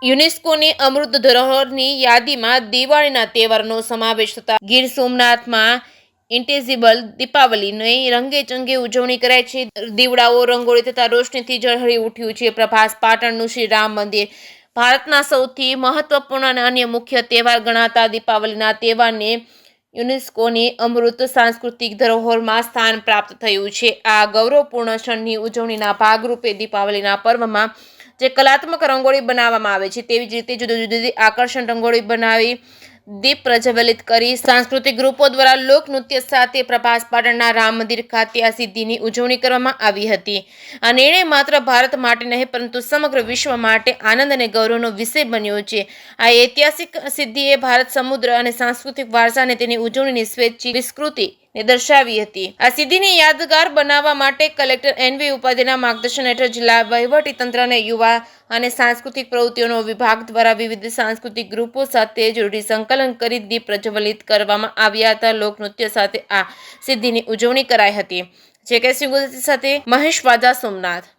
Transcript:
યુનેસ્કોની અમૃત ધરોહરની યાદીમાં દિવાળીના તહેવારનો સમાવેશ થતા ગીર સોમનાથમાં ઇન્ટેઝિબલ દીપાવલીની રંગેચંગે ઉજવણી કરાય છે. દીવડાઓ, રંગોળી તથા રોશનીથી ઝળહળી ઉઠ્યું છે. પ્રભાસ પાટણનું શ્રી રામ મંદિર ભારતના સૌથી મહત્વપૂર્ણ અને અન્ય મુખ્ય તહેવાર ગણાતા દીપાવલીના તહેવારને યુનેસ્કોની અમૃત સાંસ્કૃતિક ધરોહરમાં સ્થાન પ્રાપ્ત થયું છે. આ ગૌરવપૂર્ણ ક્ષણની ઉજવણીના ભાગરૂપે દીપાવલીના પર્વમાં જે કલાત્મક રંગોળી બનાવવામાં આવે છે, તેવી જ રીતે જુદી જુદી આકર્ષણ રંગોળી બનાવી દીપ પ્રજ્વલિત કરી સાંસ્કૃતિક ગ્રુપો દ્વારા લોકનૃત્ય સાથે પ્રભાસ પાટણના રામ મંદિર ખાતે આ સિદ્ધિની ઉજવણી કરવામાં આવી હતી. આ નિર્ણય માત્ર ભારત માટે નહીં પરંતુ સમગ્ર વિશ્વ માટે આનંદ અને ગૌરવનો વિષય બન્યો છે. આ ઐતિહાસિક સિદ્ધિએ ભારત સમૃદ્ધ અને સાંસ્કૃતિક વારસાને તેની ઉજવણીની સ્વૈચ્છિક વિસ્તૃતિને દર્શાવી હતી. આ સિદ્ધિને યાદગાર બનાવવા માટે કલેક્ટર એન.વી. ઉપાધ્યાયના માર્ગદર્શન હેઠળ જિલ્લા વહીવટીતંત્ર અને યુવા અને સાંસ્કૃતિક પ્રવૃત્તિઓનો વિભાગ દ્વારા વિવિધ સાંસ્કૃતિક ગ્રુપો સાથે જરૂરી સંકલન કરી દીપ પ્રજ્વલિત કરવામાં આવ્યા હતા. લોકનૃત્ય સાથે આ સિદ્ધિની ઉજવણી કરાઈ હતી. જે કે સિંગુલ સાથે મહેશ વાજા, સોમનાથ.